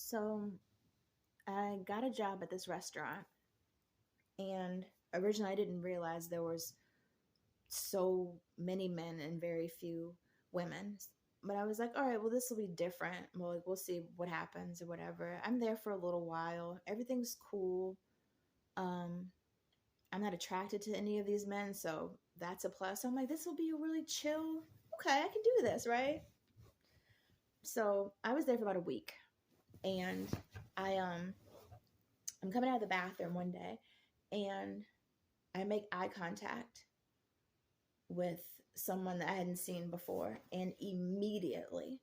So I got a job at this restaurant, and originally I didn't realize there was so many men and very few women. But I was like, all right, well, this will be different. Well, like, we'll see what happens or whatever. I'm there for a little while. Everything's cool. Um, I'm not attracted to any of these men, so that's a plus. So I'm like, this will be a really chill. Okay, I can do this, right? So I was there for about a week, and I I'm coming out of the bathroom one day, and I make eye contact with someone that I hadn't seen before, and immediately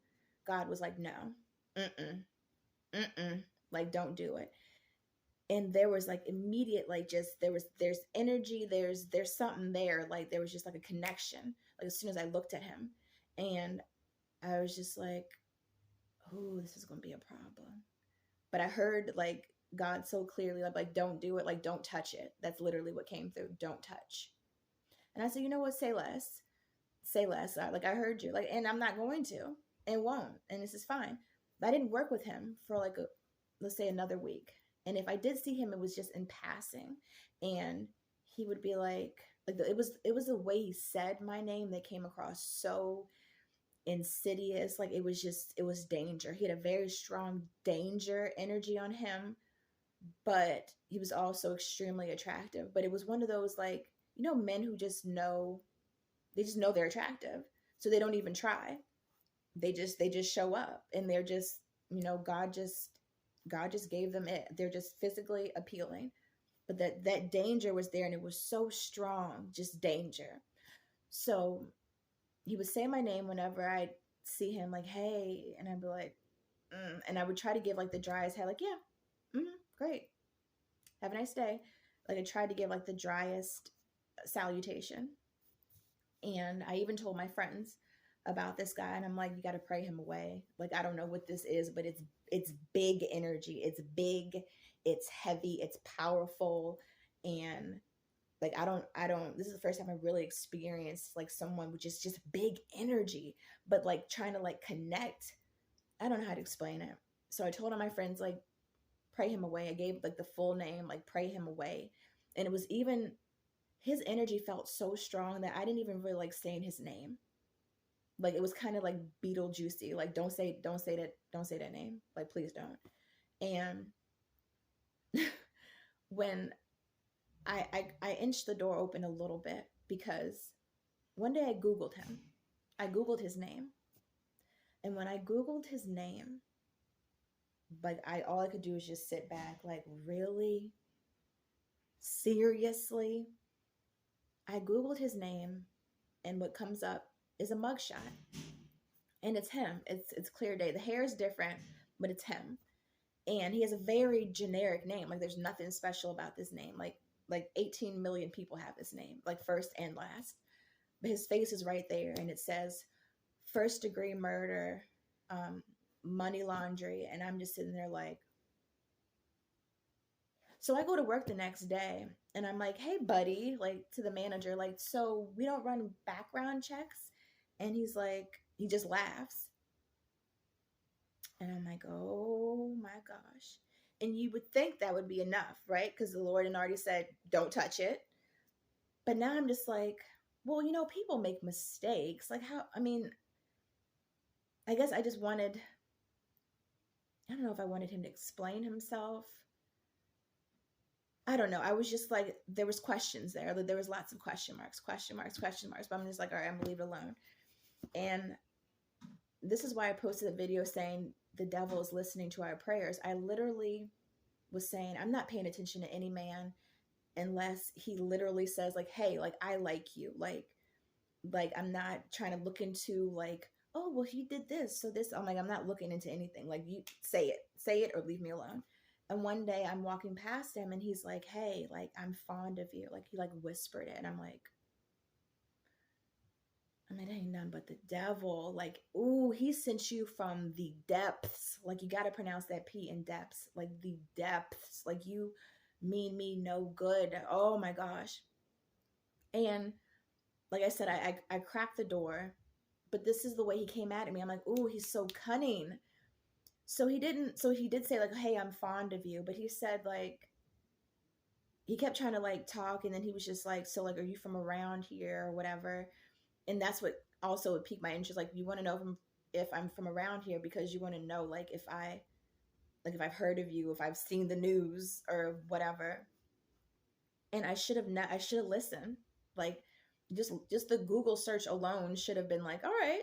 God was like, no, mm-mm, mm-mm, like, don't do it. And there was like immediate, like, just there's energy, there's something there, like there was just like a connection, like as soon as I looked at him. And I was just like, oh, this is gonna be a problem. But I heard like God so clearly, like, don't do it, like, don't touch it. That's literally what came through. Don't touch. And I said, you know what, say less. Say less. Like, I heard you. Like, and I'm not going to and won't. And this is fine. But I didn't work with him for like let's say another week. And if I did see him, it was just in passing. And he would be like it was the way he said my name that came across so insidious. Like, it was danger. He had a very strong danger energy on him, but he was also extremely attractive. But it was one of those, like, men who just know, they just know they're attractive, so they don't even try. They just show up, and they're just, God just gave them it. They're just physically appealing, but that danger was there, and it was so strong, just danger. So he would say my name whenever I'd see him, like, hey, and I'd be like, and I would try to give like the driest head, like, yeah, great, have a nice day. Like, I tried to give like the driest salutation. And I even told my friends about this guy, and I'm like, you got to pray him away. Like, I don't know what this is, but it's big energy. It's big, it's heavy, it's powerful. And like, I don't this is the first time I really experienced like someone with just big energy, but like trying to like connect. I don't know how to explain it. So I told all my friends, like, pray him away. I gave like the full name, like, pray him away. And it was even, his energy felt so strong that I didn't even really like saying his name. Like, it was kind of like Beetlejuicy. Like, don't say that name. Like, please don't. And when I inched the door open a little bit, because one day I Googled him. I Googled his name. And when I Googled his name, like, all I could do was just sit back, like, really? Seriously? I Googled his name, and what comes up is a mugshot. And it's him. It's clear day. The hair is different, but it's him. And he has a very generic name. Like, there's nothing special about this name. Like 18 million people have this name, like, first and last. But his face is right there, and it says first degree murder, money laundry, and I'm just sitting there like. So I go to work the next day, and I'm like, hey, buddy, like, to the manager, like, so we don't run background checks? And he's like, he just laughs. And I'm like, oh my gosh. And you would think that would be enough, right? Because the Lord had already said, don't touch it. But now I'm just like, well, people make mistakes. Like, how, I mean, I guess I just wanted, I don't know if I wanted him to explain himself. I don't know. I was just like, there was questions there. There was lots of question marks, question marks, question marks. But I'm just like, all right, I'm gonna leave it alone. And this is why I posted a video saying the devil is listening to our prayers. I literally was saying, I'm not paying attention to any man unless he literally says, like, hey, like, I like you. Like, I'm not trying to look into, like, oh, well, he did this, so this. I'm like, I'm not looking into anything. Like, you say it or leave me alone. And one day I'm walking past him, and he's like, hey, like, I'm fond of you. Like, he like whispered it. And I'm like, it ain't nothing but the devil. Like, ooh, he sent you from the depths. Like, you got to pronounce that P in depths. Like, the depths. Like, you mean me no good. Oh my gosh. And like I said, I cracked the door, but this is the way he came at me. I'm like, ooh, he's so cunning. So he did say like, hey, I'm fond of you, but he said like, he kept trying to like talk, and then he was just like, so like, are you from around here or whatever? And that's what also would pique my interest. Like, you want to know if I'm from around here because you want to know like if I've heard of you, if I've seen the news or whatever. And I should have listened. Like, just the Google search alone should have been like, all right,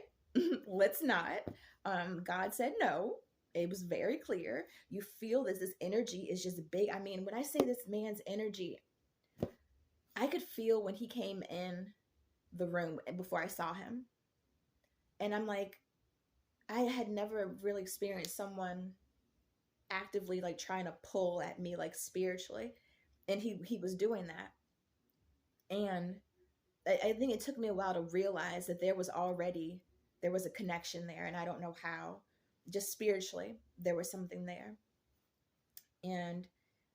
let's not. God said no. It was very clear. You feel this energy is just big. I mean, when I say this man's energy, I could feel when he came in the room before I saw him. And I'm like, I had never really experienced someone actively like trying to pull at me like spiritually. And he was doing that. And I think it took me a while to realize that there was a connection there, and I don't know how. Just spiritually, there was something there. And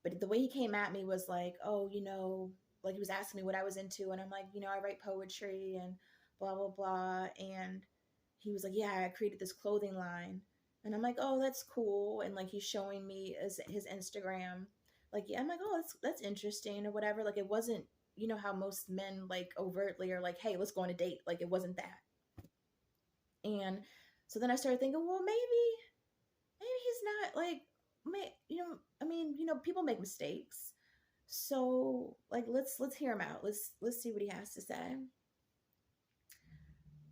but the way he came at me was like, oh, like he was asking me what I was into, and I'm like, I write poetry and blah blah blah. And he was like, yeah, I created this clothing line. And I'm like, oh, that's cool. And like he's showing me his Instagram. Like, yeah, I'm like, oh, that's interesting or whatever. Like, it wasn't, how most men like overtly are like, hey, let's go on a date. Like, it wasn't that. And so then I started thinking, well, maybe he's not like, I mean, people make mistakes. So like, let's hear him out. Let's see what he has to say.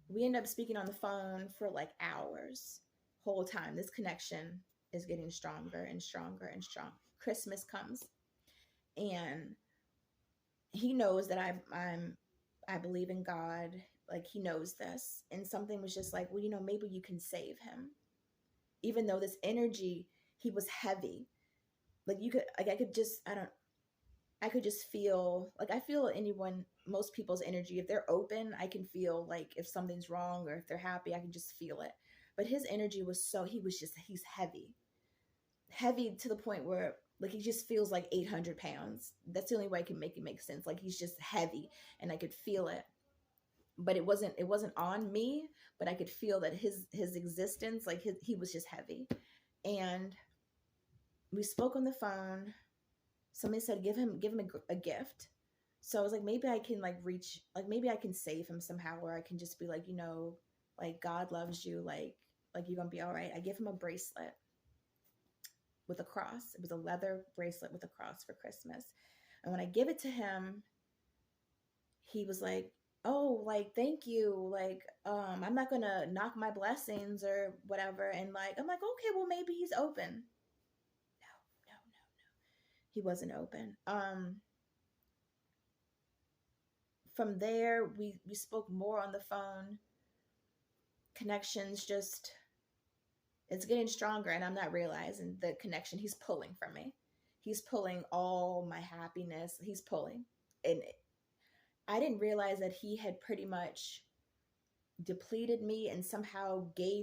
We end up speaking on the phone for like hours. Whole time, this connection is getting stronger and stronger and stronger. Christmas comes, and he knows that I believe in God. Like, he knows this, and something was just like, well, maybe you can save him, even though this energy, he was heavy. Like, you could, like, I could just feel, like, I feel most people's energy. If they're open, I can feel like if something's wrong, or if they're happy, I can just feel it. But his energy was he's heavy, heavy to the point where like he just feels like 800 pounds. That's the only way I can make it make sense. Like, he's just heavy, and I could feel it. But it wasn't on me, but I could feel that his existence, like he was just heavy. And we spoke on the phone. Somebody said give him a gift. So I was like, maybe I can like maybe I can save him somehow, or I can just be like, like, God loves you, like you're gonna be all right. I give him a bracelet with a cross. It was a leather bracelet with a cross for Christmas. And when I give it to him, he was like, oh, like, thank you. Like, I'm not gonna knock my blessings or whatever. And like, I'm like, okay, well, maybe he's open. No, no, no, no. He wasn't open. From there, we spoke more on the phone. Connections just, it's getting stronger, and I'm not realizing the connection he's pulling from me. He's pulling all my happiness. He's pulling. And I didn't realize that he had pretty much depleted me and somehow gave